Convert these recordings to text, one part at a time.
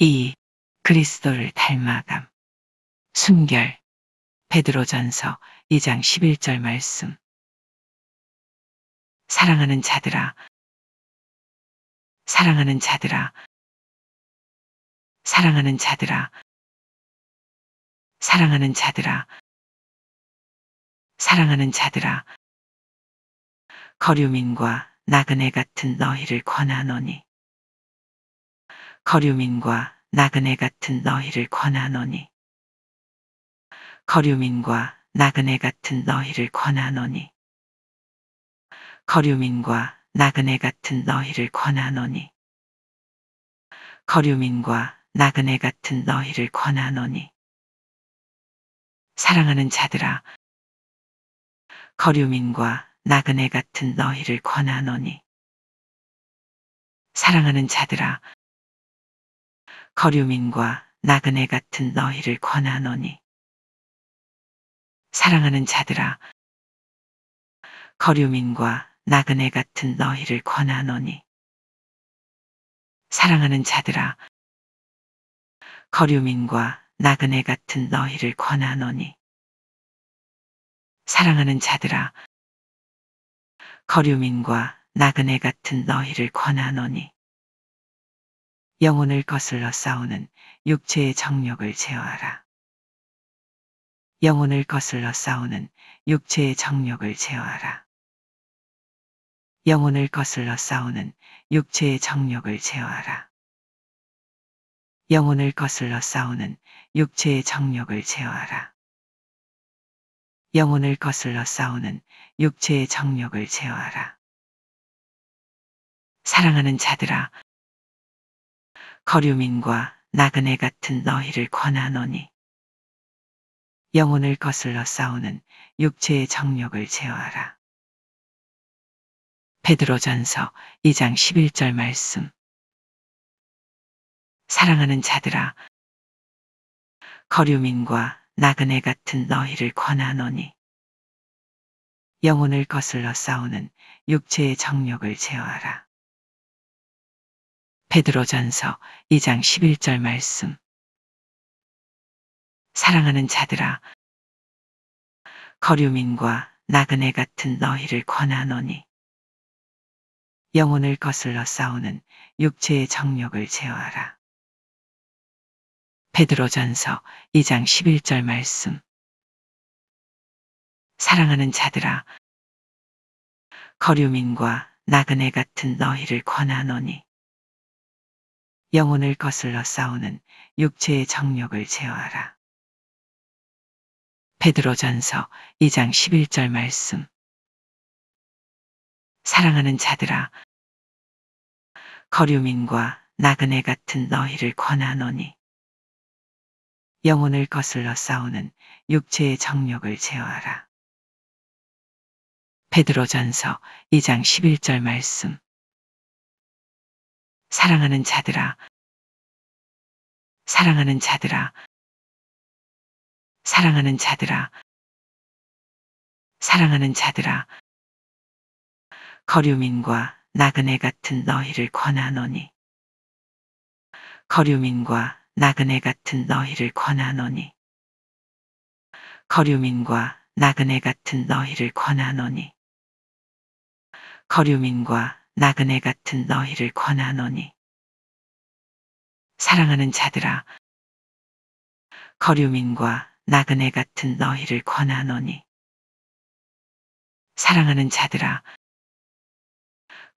2. 그리스도를 닮아감. 순결. 베드로전서 2장 11절 말씀. 사랑하는 자들아, 사랑하는 자들아, 사랑하는 자들아, 사랑하는 자들아, 사랑하는 자들아, 거류민과 나그네 같은 너희를 권하노니, 거류민과 나그네 같은 너희를 권하노니, 거류민과 나그네 같은 너희를 권하노니, 거류민과 나그네 같은 너희를 권하노니, 거류민과 나그네 같은 너희를 권하노니, 사랑하는 자들아, 거류민과 나그네 같은 너희를 권하노니, 사랑하는 자들아, 거류민과 나그네 같은 너희를 권하노니, 사랑하는 자들아, 거류민과 나그네 같은 너희를 권하노니, 사랑하는 자들아, 거류민과 나그네 같은 너희를 권하노니, 사랑하는 자들아, 거류민과 나그네 같은 너희를 권하노니, 영혼을 거슬러 싸우는 육체의 정욕을 제어하라. 영혼을 거슬러 싸우는 육체의 정욕을 제어하라. 영혼을 거슬러 싸우는 육체의 정욕을 제어하라. 영혼을 거슬러 싸우는 육체의 정욕을 제어하라. 영혼을 거슬러 싸우는 육체의 정욕을 제어하라. 사랑하는 자들아, 거류민과 나그네 같은 너희를 권하노니, 영혼을 거슬러 싸우는 육체의 정욕을 제어하라. 베드로전서 2장 11절 말씀. 사랑하는 자들아, 거류민과 나그네 같은 너희를 권하노니, 영혼을 거슬러 싸우는 육체의 정욕을 제어하라. 베드로전서 2장 11절 말씀. 사랑하는 자들아, 거류민과 나그네 같은 너희를 권하노니, 영혼을 거슬러 싸우는 육체의 정욕을 제어하라. 베드로전서 2장 11절 말씀. 사랑하는 자들아, 거류민과 나그네 같은 너희를 권하노니, 영혼을 거슬러 싸우는 육체의 정욕을 제어하라. 베드로전서 2장 11절 말씀. 사랑하는 자들아, 거류민과 나그네 같은 너희를 권하노니, 영혼을 거슬러 싸우는 육체의 정욕을 제어하라. 베드로전서 2장 11절 말씀. 사랑하는 자들아, 사랑하는 자들아, 사랑하는 자들아, 사랑하는 자들아, 거류민과 나그네 같은 너희를 권하노니, 거류민과 나그네 같은 너희를 권하노니, 거류민과 나그네 같은 너희를 권하노니, 거류민과 나그네 같은 너희를 권하노니, 사랑하는 자들아, 거류민과 나그네 같은 너희를 권하노니, 사랑하는 자들아,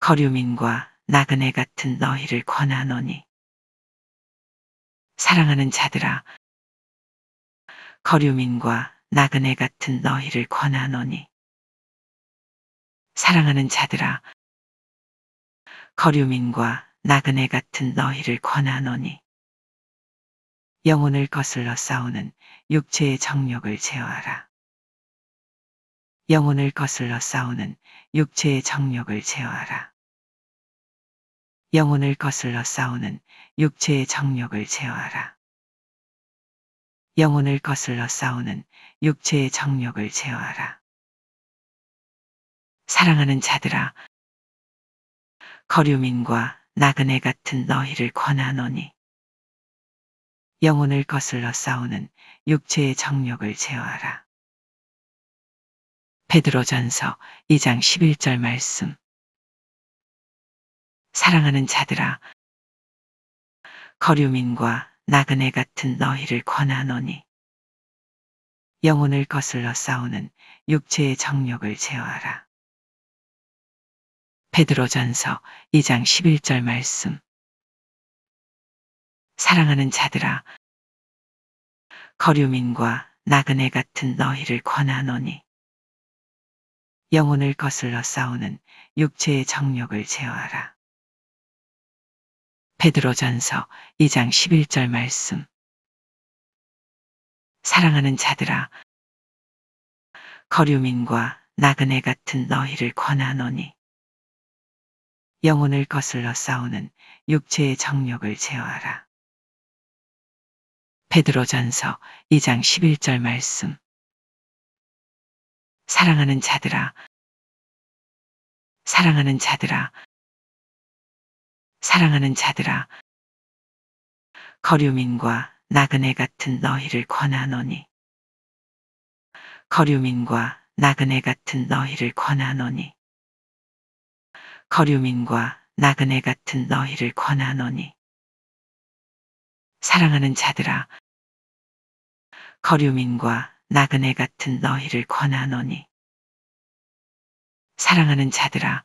거류민과 나그네 같은 너희를 권하노니, 사랑하는 자들아, 거류민과 나그네 같은 너희를 권하노니, 사랑하는 자들아, 거류민과 나그네 같은 너희를 권하노니, 영혼을 거슬러 싸우는 육체의 정욕을 제어하라. 영혼을 거슬러 싸우는 육체의 정욕을 제어하라. 영혼을 거슬러 싸우는 육체의 정욕을 제어하라. 영혼을 거슬러 싸우는 육체의 정욕을 제어하라. 사랑하는 자들아, 거류민과 나그네 같은 너희를 권하노니, 영혼을 거슬러 싸우는 육체의 정욕을 제어하라. 베드로전서 2장 11절 말씀. 사랑하는 자들아, 거류민과 나그네 같은 너희를 권하노니 영혼을 거슬러 싸우는 육체의 정욕을 제어하라. 베드로전서 2장 11절 말씀. 사랑하는 자들아, 거류민과 나그네 같은 너희를 권하노니 영혼을 거슬러 싸우는 육체의 정욕을 제어하라. 베드로전서 2장 11절 말씀. 사랑하는 자들아, 거류민과 나그네 같은 너희를 권하노니 영혼을 거슬러 싸우는 육체의 정욕을 제어하라. 베드로전서 2장 11절 말씀. 사랑하는 자들아, 사랑하는 자들아, 사랑하는 자들아, 거류민과 나그네 같은 너희를 권하노니 거류민과 나그네 같은 너희를 권하노니 거류민과 나그네 같은 너희를 권하노니 사랑하는 자들아, 거류민과 나그네 같은 너희를 권하노니 사랑하는 자들아,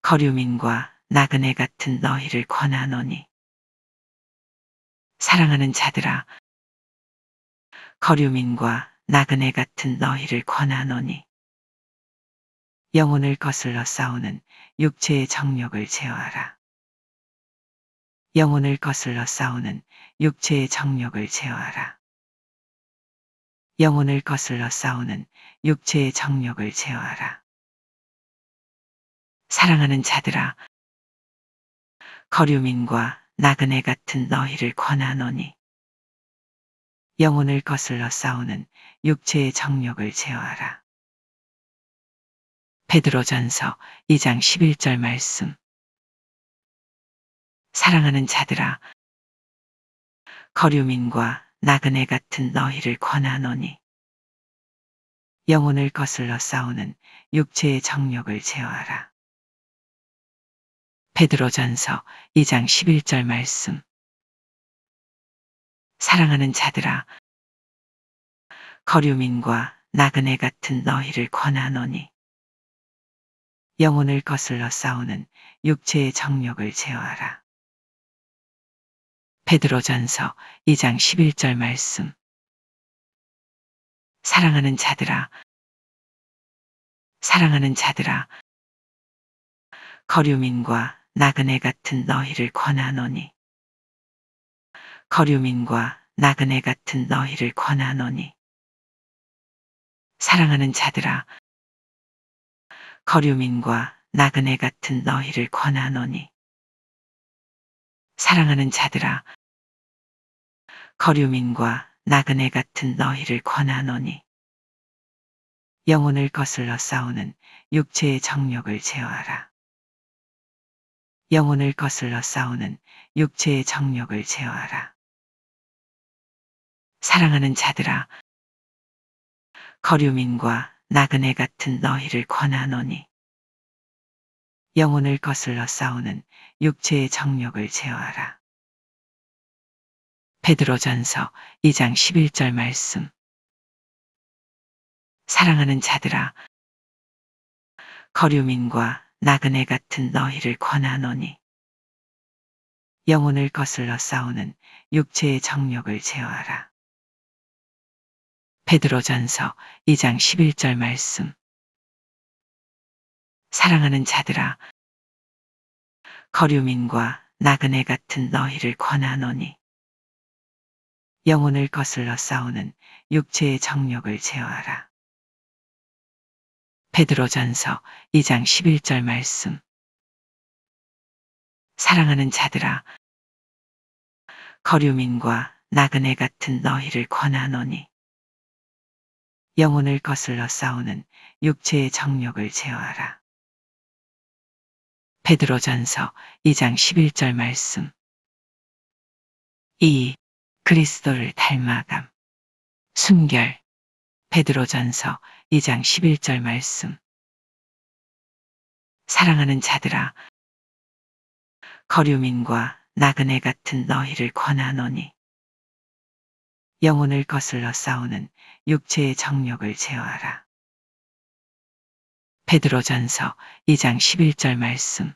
거류민과 나그네 같은 너희를 권하노니 사랑하는 자들아, 거류민과 나그네 같은 너희를 권하노니 영혼을 거슬러 싸우는 육체의 정욕을 제어하라. 영혼을 거슬러 싸우는 육체의 정욕을 제어하라. 영혼을 거슬러 싸우는 육체의 정욕을 제어하라. 사랑하는 자들아, 거류민과 나그네 같은 너희를 권하노니 영혼을 거슬러 싸우는 육체의 정욕을 제어하라. 베드로전서 2장 11절 말씀. 사랑하는 자들아, 거류민과 나그네 같은 너희를 권하노니 영혼을 거슬러 싸우는 육체의 정욕을 제어하라. 베드로전서 2장 11절 말씀. 사랑하는 자들아, 거류민과 나그네 같은 너희를 권하노니 영혼을 거슬러 싸우는 육체의 정욕을 제어하라. 베드로전서 2장 11절 말씀. 사랑하는 자들아, 사랑하는 자들아, 거류민과 나그네 같은 너희를 권하노니 거류민과 나그네 같은 너희를 권하노니 사랑하는 자들아, 거류민과 나그네 같은 너희를 권하노니 사랑하는 자들아, 거류민과 나그네 같은 너희를 권하노니 영혼을 거슬러 싸우는 육체의 정욕을 제어하라. 영혼을 거슬러 싸우는 육체의 정욕을 제어하라. 사랑하는 자들아, 거류민과 나그네 같은 너희를 권하노니 영혼을 거슬러 싸우는 육체의 정욕을 제어하라. 베드로전서 2장 11절 말씀. 사랑하는 자들아, 거류민과 나그네 같은 너희를 권하노니 영혼을 거슬러 싸우는 육체의 정욕을 제어하라. 베드로전서 2장 11절 말씀. 사랑하는 자들아, 거류민과 나그네 같은 너희를 권하노니 영혼을 거슬러 싸우는 육체의 정욕을 제어하라. 베드로전서 2장 11절 말씀. 사랑하는 자들아, 거류민과 나그네 같은 너희를 권하노니 영혼을 거슬러 싸우는 육체의 정욕을 제어하라. 베드로전서 2장 11절 말씀. 2. 그리스도를 닮아감. 순결. 베드로전서 2장 11절 말씀. 사랑하는 자들아, 거류민과 나그네 같은 너희를 권하노니 영혼을 거슬러 싸우는 육체의 정욕을 제어하라. 베드로전서 2장 11절 말씀.